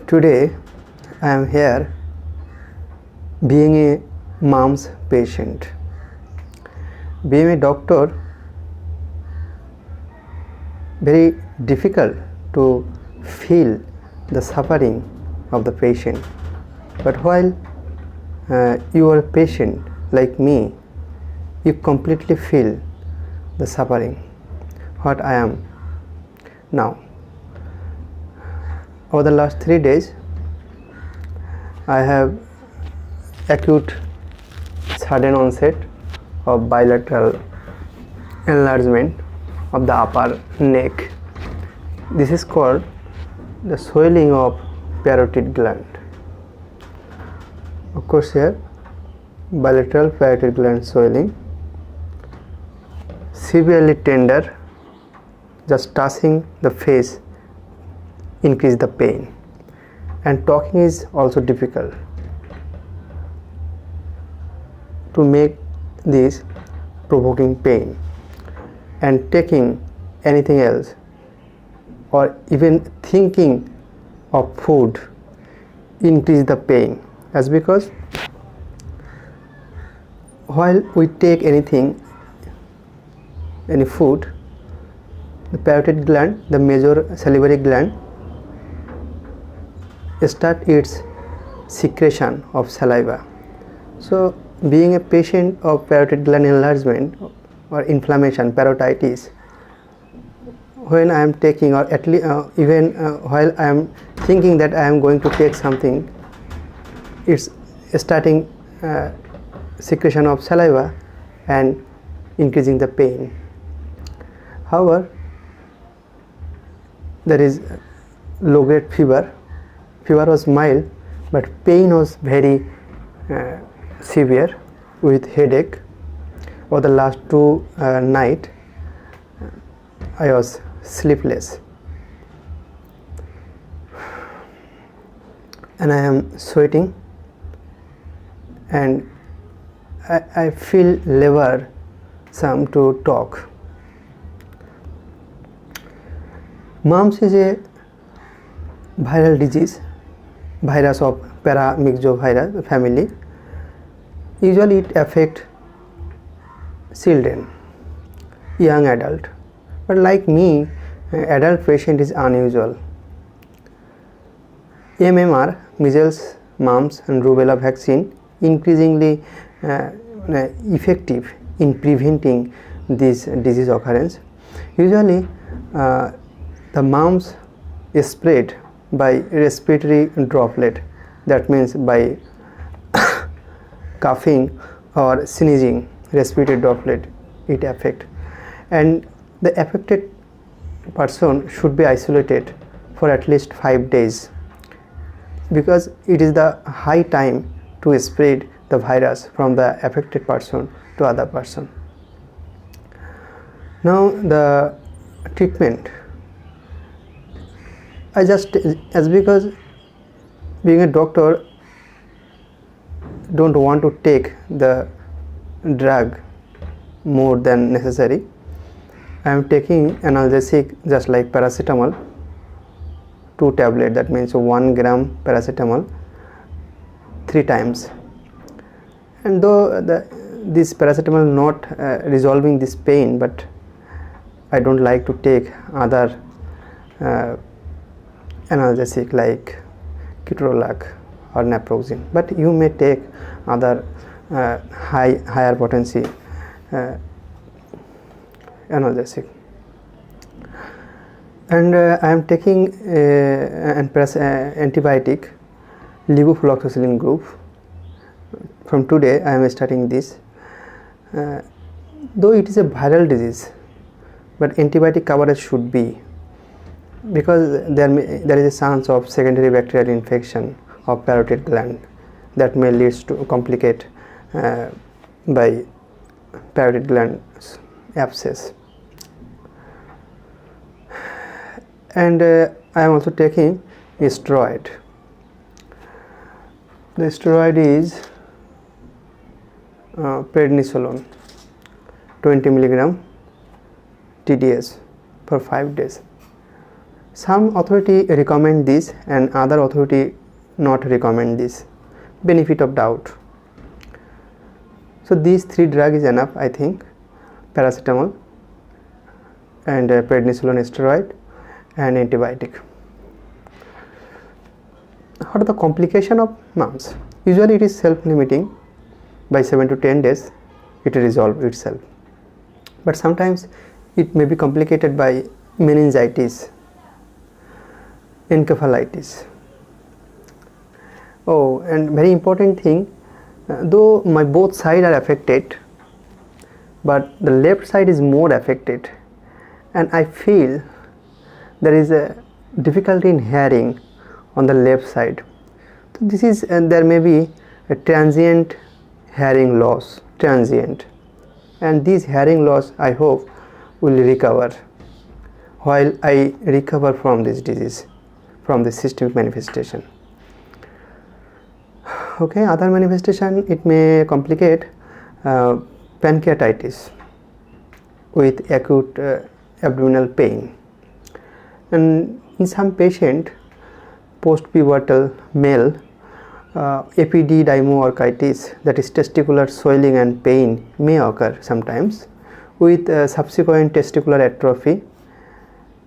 Today I am here being a mom's patient. Being a doctor, very difficult to feel the suffering of the patient. But while you are a patient like me, you completely feel the suffering what I am now. Over the last 3 days, I have acute sudden onset of bilateral enlargement of the upper neck. This is called the swelling of parotid gland. Of course, here bilateral parotid gland swelling, severely tender, just touching the face increase the pain, and talking is also difficult. To make this provoking pain, and taking anything else or even thinking of food increase the pain, as because while we take any food, the parotid gland, the major salivary gland, start its secretion of saliva. So being a patient of parotid gland enlargement or inflammation, parotitis, when I am taking, or at least even while I am thinking that I am going to take something, it's starting secretion of saliva and increasing the pain. However, there is low grade fever. Fever was mild, but pain was very severe with headache. For the last 2 nights, I was sleepless, and I am sweating, and I feel lever some to talk. Mumps is a viral disease, virus of paramyxovirus family. Usually it affects children, young adult, but like me, adult patient is unusual. MMR, measles, mumps and rubella vaccine, increasingly effective in preventing this disease occurrence. Usually the mumps is spread by respiratory droplet, that means by coughing or sneezing, respiratory droplet it affect, and the affected person should be isolated for at least 5 days, because it is the high time to spread the virus from the affected person to other person. Now the treatment, I just, as because being a doctor, don't want to take the drug more than necessary. I am taking analgesic just like paracetamol, 2 tablets, that means 1 gram paracetamol 3 times. And though this paracetamol not resolving this pain, but I don't like to take other analgesic like ketorolac or naproxen, but you may take other higher potency analgesic. And I am taking antibiotic levofloxacin group. From today I am starting this. Though it is a viral disease, but antibiotic coverage should be, because there is a chance of secondary bacterial infection of parotid gland that may lead to complicate by parotid gland abscess. And I am also taking a steroid. The steroid is prednisolone, 20 milligram TDS for 5 days. Some authority recommend this and other authority not recommend this. Benefit of doubt. So these 3 drugs is enough, I think. Paracetamol and prednisolone steroid and antibiotic. What are the complication of mumps? Usually it is self-limiting. By 7 to 10 days it resolves itself. But sometimes it may be complicated by meningitis, encephalitis. Oh, and very important thing, though my both sides are affected, but the left side is more affected, and I feel there is a difficulty in hearing on the left side. So this is, there may be a transient hearing loss, and this hearing loss I hope will recover while I recover from this disease, from the systemic manifestation. Okay, other manifestation, it may complicate pancreatitis with acute abdominal pain, and in some patient postpubertal male epididymoarchitis, that is testicular swelling and pain, may occur sometimes with subsequent testicular atrophy,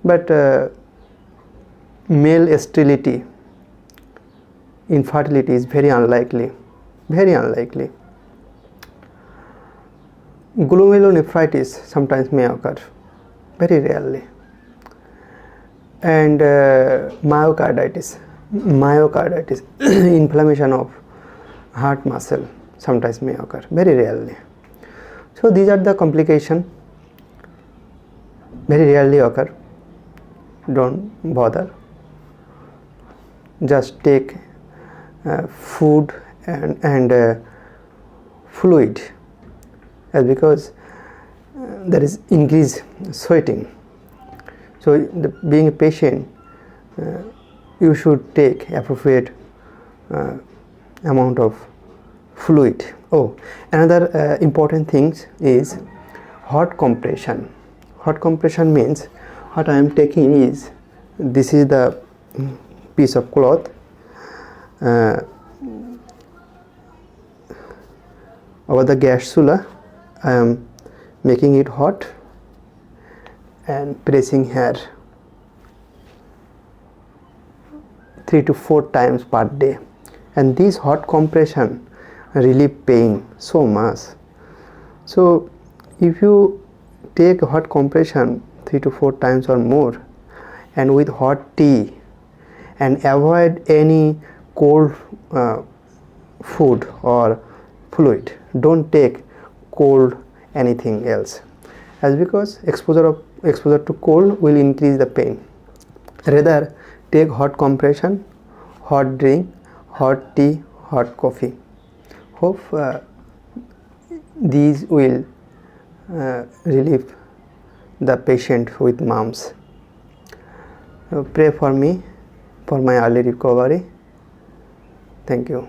but male sterility, infertility is very unlikely. Glomerulonephritis sometimes may occur, very rarely, and myocarditis, inflammation of heart muscle sometimes may occur, very rarely. So these are the complications, very rarely occur. Don't bother, just take food and fluid, because there is increased sweating. So being a patient, you should take appropriate amount of fluid. Oh, another important thing is hot compression. Hot compression means what I am taking is, this is the piece of cloth, over the gas chula I am making it hot and pressing here 3 to 4 times per day, and this hot compression relieve pain so much. So if you take hot compression 3 to 4 times or more, and with hot tea, and avoid any cold food or fluid, don't take cold anything else, as because exposure to cold will increase the pain. Rather take hot compression, hot drink, hot tea, hot coffee. Hope these will relieve the patient with mumps. Pray for me for my early recovery. Thank you.